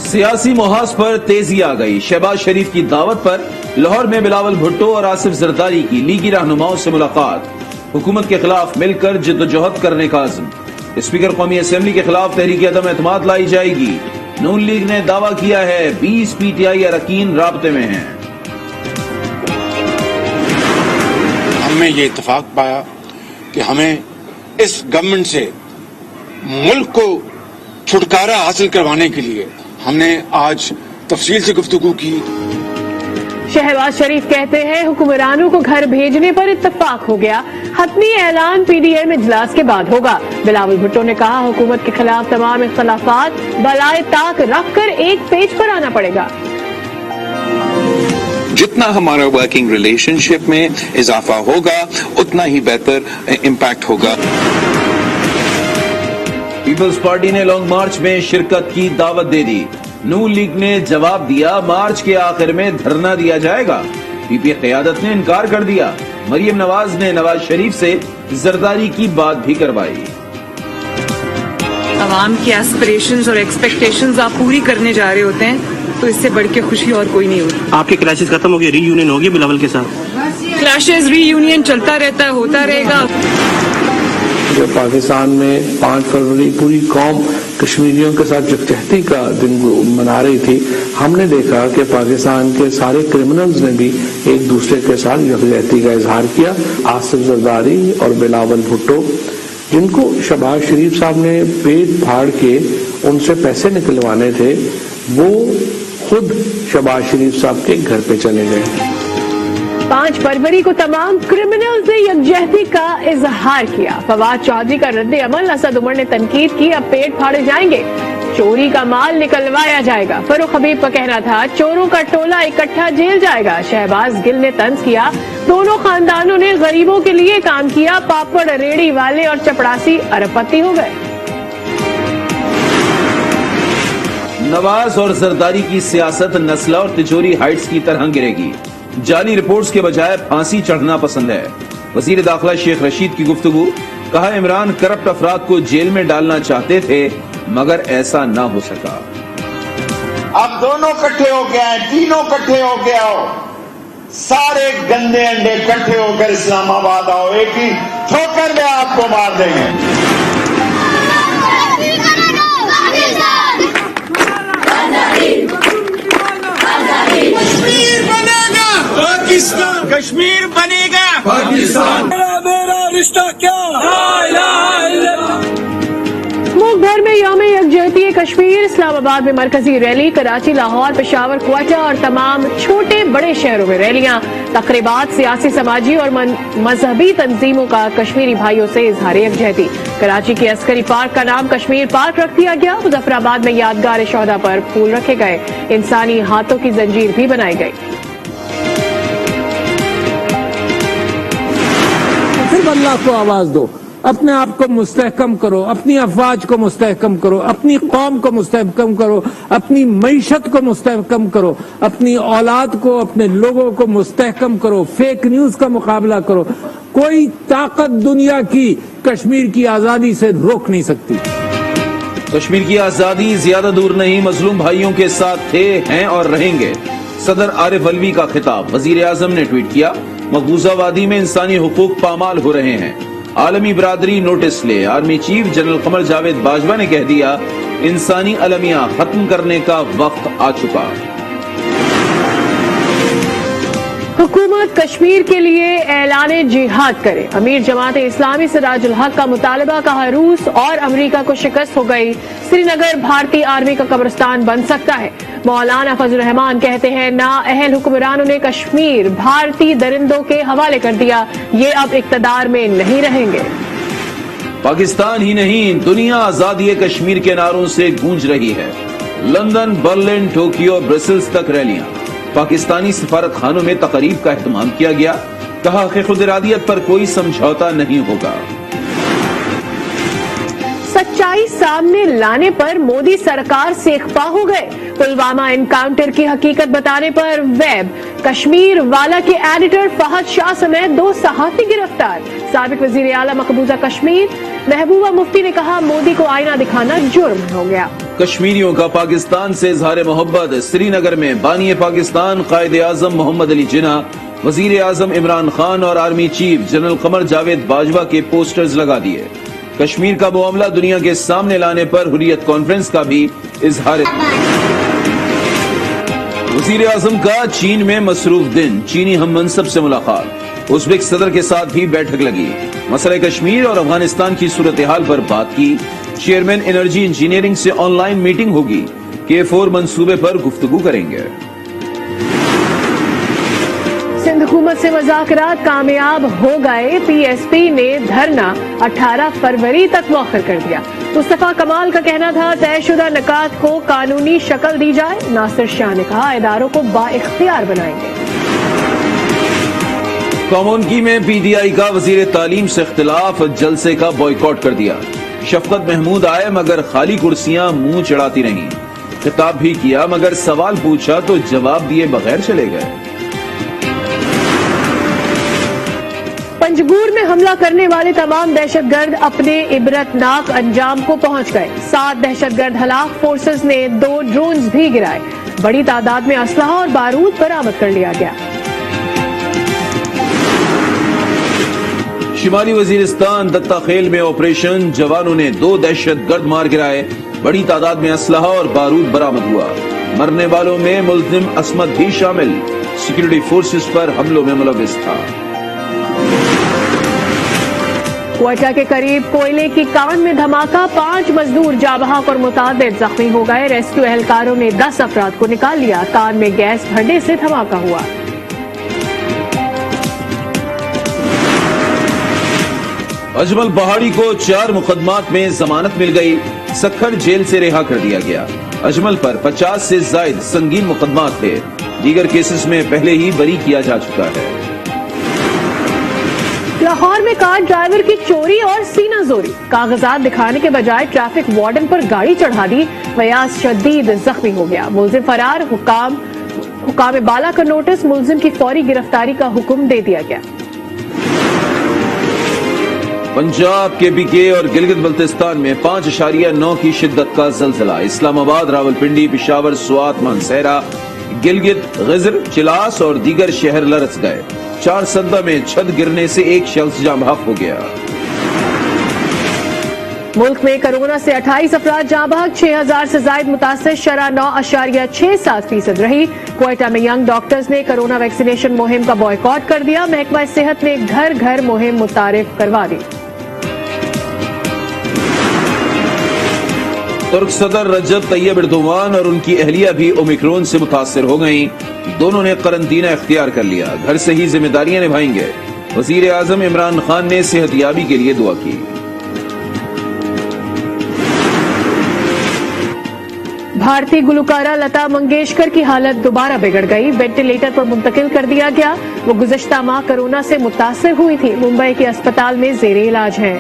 سیاسی محاذ پر تیزی آ گئی. شہباز شریف کی دعوت پر لاہور میں بلاول بھٹو اور آصف زرداری کی لیگی رہنماؤں سے ملاقات. حکومت کے خلاف مل کر جدوجہد کرنے کا عزم. اسپیکر قومی اسمبلی کے خلاف تحریک عدم اعتماد لائی جائے گی. نون لیگ نے دعویٰ کیا ہے 20 پی ٹی آئی اراکین رابطے میں ہیں. ہم نے یہ اتفاق پایا کہ ہمیں اس گورنمنٹ سے ملک کو چھٹکارا حاصل کروانے کے لیے ہم نے آج تفصیل سے گفتگو کی. شہباز شریف کہتے ہیں حکمرانوں کو گھر بھیجنے پر اتفاق ہو گیا. حتمی اعلان پی ڈی ایم اجلاس کے بعد ہوگا. بلاول بھٹو نے کہا حکومت کے خلاف تمام اختلافات بالائے طاق رکھ کر ایک پیج پر آنا پڑے گا. جتنا ہمارا ورکنگ ریلیشن شپ میں اضافہ ہوگا اتنا ہی بہتر امپیکٹ ہوگا. پیپلز پارٹی نے لانگ مارچ میں شرکت کی دعوت دے دی. نون لیگ نے جواب دیا مارچ کے آخر میں دھرنا دیا جائے گا. پی پی قیادت نے انکار کر دیا. مریم نواز نے نواز شریف سے زرداری کی بات بھی کروائی. عوام کی ایسپریشنز اور ایکسپیکٹیشنز آپ پوری کرنے جا رہے ہوتے ہیں تو اس سے بڑھ کے خوشی اور کوئی نہیں ہوتی. آپ کے کلاشز ختم ہو گئے, ری یونین ہوگی بلاول کے ساتھ؟ کلاشز ری یونین چلتا رہتا ہے, ہوتا رہے گا. جب پاکستان میں 5 فروری پوری قوم کشمیریوں کے ساتھ یکجہتی کا دن منا رہی تھی, ہم نے دیکھا کہ پاکستان کے سارے کرمنلز نے بھی ایک دوسرے کے ساتھ یکجہتی کا اظہار کیا. آصف زرداری اور بلاول بھٹو جن کو شہباز شریف صاحب نے پیٹ پھاڑ کے ان سے پیسے نکلوانے تھے, وہ خود شہباز شریف صاحب کے گھر پہ چلے گئے. 5 فروری کو تمام کرمنلز نے یکجہتی کا اظہار کیا. فواد چودھری کا رد عمل. اسد عمر نے تنقید کی اب پیٹ پھاڑے جائیں گے, چوری کا مال نکلوایا جائے گا. فاروق حبیب کا کہنا تھا چوروں کا ٹولہ اکٹھا جیل جائے گا. شہباز گل نے طنز کیا دونوں خاندانوں نے غریبوں کے لیے کام کیا. پاپڑ ریڑھی والے اور چپڑاسی ارب پتی ہو گئے. نواز اور زرداری کی سیاست نسلہ اور تجوری ہائٹس کی طرح گرے گی. جعلی رپورٹس کے بجائے پھانسی چڑھنا پسند ہے. وزیر داخلہ شیخ رشید کی گفتگو. کہا عمران کرپٹ افراد کو جیل میں ڈالنا چاہتے تھے مگر ایسا نہ ہو سکا. اب دونوں کٹھے ہو گئے ہیں, تینوں کٹھے ہو گیا ہو, سارے گندے انڈے کٹھے ہو کر اسلام آباد آؤ, ایک ہی ٹھوکر میں آپ کو مار دیں گے. کشمیر بنے گا پاکستان. میرا رشتہ کیا. ملک بھر میں یوم یکجہتی کشمیر. اسلام آباد میں مرکزی ریلی, کراچی, لاہور, پشاور, کوئٹہ اور تمام چھوٹے بڑے شہروں میں ریلیاں, تقریبات. سیاسی, سماجی اور مذہبی تنظیموں کا کشمیری بھائیوں سے اظہار یکجہتی. کراچی کے عسکری پارک کا نام کشمیر پارک رکھ دیا گیا. مظفر آباد میں یادگار شہداء پر پھول رکھے گئے. انسانی ہاتھوں کی زنجیر بھی بنائی گئی. صرف اللہ کو آواز دو, اپنے آپ کو مستحکم کرو, اپنی افواج کو مستحکم کرو, اپنی قوم کو مستحکم کرو, اپنی معیشت کو مستحکم کرو, اپنی اولاد کو, اپنے لوگوں کو مستحکم کرو, فیک نیوز کا مقابلہ کرو. کوئی طاقت دنیا کی کشمیر کی آزادی سے روک نہیں سکتی. کشمیر کی آزادی زیادہ دور نہیں, مظلوم بھائیوں کے ساتھ تھے, ہیں اور رہیں گے. صدر عارف علوی کا خطاب. وزیر اعظم نے ٹویٹ کیا مقبوضہ وادی میں انسانی حقوق پامال ہو رہے ہیں, عالمی برادری نوٹس لے. Army chief general Qamar Javed Bajwa نے کہہ دیا انسانی المیہ ختم کرنے کا وقت آ چکا. حکومت کشمیر کے لیے اعلان جہاد کرے. امیر جماعت اسلامی سراج الحق کا مطالبہ. کہا روس اور امریکہ کو شکست ہو گئی, سری نگر بھارتی آرمی کا قبرستان بن سکتا ہے. مولانا فضل الرحمان کہتے ہیں نااہل حکمرانوں نے کشمیر بھارتی درندوں کے حوالے کر دیا, یہ اب اقتدار میں نہیں رہیں گے. پاکستان ہی نہیں دنیا آزادی کشمیر کے نعروں سے گونج رہی ہے. لندن, برلن, ٹوکیو, برسلز تک ریلیاں. پاکستانی سفارت خانوں میں تقریب کا اہتمام کیا گیا. کہا کہ خود ارادیت پر کوئی سمجھوتا نہیں ہوگا. سچائی سامنے لانے پر مودی سرکار سیکپا ہو گئے. پلوامہ انکاؤنٹر کی حقیقت بتانے پر ویب. کشمیر والا کے ایڈیٹر فہد شاہ سمیت 2 صحافی گرفتار. سابق وزیر اعلیٰ مقبوضہ کشمیر محبوبہ مفتی نے کہا مودی کو آئینہ دکھانا جرم ہو گیا. کشمیریوں کا پاکستان سے اظہار محبت، سری نگر میں بانی پاکستان قائد اعظم محمد علی جناح، وزیر اعظم عمران خان اور army chief general Qamar Javed Bajwa کے پوسٹرز لگا دیے۔ کشمیر کا معاملہ دنیا کے سامنے لانے پر حریت کانفرنس کا بھی اظہار۔ وزیر اعظم کا چین میں مصروف دن، چینی ہم منصب سے ملاقات، ازبک صدر کے ساتھ بھی بیٹھک لگی، مسئلہ کشمیر اور افغانستان کی صورتحال پر بات کی۔ چیئرمین انرجی انجینئرنگ سے آن لائن میٹنگ ہوگی، K4 منصوبے پر گفتگو کریں گے۔ سندھ حکومت سے مذاکرات کامیاب ہو گئے، PSP نے دھرنا 18 فروری تک مؤخر کر دیا۔ مصطفیٰ کمال کا کہنا تھا طے شدہ نکات کو قانونی شکل دی جائے۔ ناصر شاہ نے کہا اداروں کو بااختیار بنائیں گے۔ کامونکی میں PTI کا وزیر تعلیم سے اختلاف، جلسے کا بائیکاٹ کر دیا۔ شفقت محمود آئے مگر خالی کرسیاں منہ چڑھاتی رہیں، خطاب بھی کیا مگر سوال پوچھا تو جواب دیے بغیر چلے گئے۔ پنجگور میں حملہ کرنے والے تمام دہشت گرد اپنے عبرتناک انجام کو پہنچ گئے۔ 7 دہشت گرد ہلاک، فورسز نے 2 ڈرونز بھی گرائے۔ بڑی تعداد میں اسلحہ اور بارود برآمد کر لیا گیا۔ شمالی وزیرستان دتا خیل میں آپریشن، جوانوں نے 2 دہشت گرد مار گرائے، بڑی تعداد میں اسلحہ اور بارود برآمد ہوا۔ مرنے والوں میں ملزم عصمت بھی شامل، سیکورٹی فورسز پر حملوں میں ملوث تھا۔ کوئٹہ کے قریب کوئلے کی کان میں دھماکہ، 5 مزدور جاں بحق اور متعدد زخمی ہو گئے۔ ریسکیو اہلکاروں نے 10 افراد کو نکال لیا۔ کان میں گیس بھرنے سے دھماکہ ہوا۔ اجمل پہاڑی کو 4 مقدمات میں ضمانت مل گئی، سکھر جیل سے رہا کر دیا گیا۔ اجمل پر 50 سے زائد سنگین مقدمات تھے، دیگر کیسز میں پہلے ہی بری کیا جا چکا ہے۔ لاہور میں کار ڈرائیور کی چوری اور سینہ زوری، کاغذات دکھانے کے بجائے ٹریفک وارڈن پر گاڑی چڑھا دی، فیاض شدید زخمی ہو گیا۔ ملزم فرار، حکام بالا کا نوٹس، ملزم کی فوری گرفتاری کا حکم دے دیا گیا۔ پنجاب کے BK اور گلگت بلتستان میں 5.9 کی شدت کا زلزلہ، اسلام آباد، راولپنڈی، پشاور، سوات، مانسہرہ، گلگت، غزر، چلاس اور دیگر شہر لرز گئے۔ 4 سدہ میں چھت گرنے سے 1 شخص جاں بحق ہو گیا۔ ملک میں کرونا سے 28 افراد جاں بحق، 6000 سے زائد متاثر، شرح 9.67% رہی۔ کوئٹہ میں ینگ ڈاکٹرز نے کرونا ویکسینیشن مہم کا بائیکاٹ کر دیا۔ محکمہ صحت نے گھر گھر مہم متعارف کروا دی۔ ترک صدر رجب طیب ایردوان اور ان کی اہلیہ بھی اومیکرون سے متاثر ہو گئیں، دونوں نے قرنطینہ اختیار کر لیا، گھر سے ہی ذمہ داریاں نبھائیں گے۔ وزیر اعظم عمران خان نے صحت یابی کے لیے دعا کی۔ بھارتی گلوکارہ لتا منگیشکر کی حالت دوبارہ بگڑ گئی، وینٹیلیٹر پر منتقل کر دیا گیا۔ وہ گزشتہ ماہ کرونا سے متاثر ہوئی تھی، ممبئی کے اسپتال میں زیر علاج ہیں۔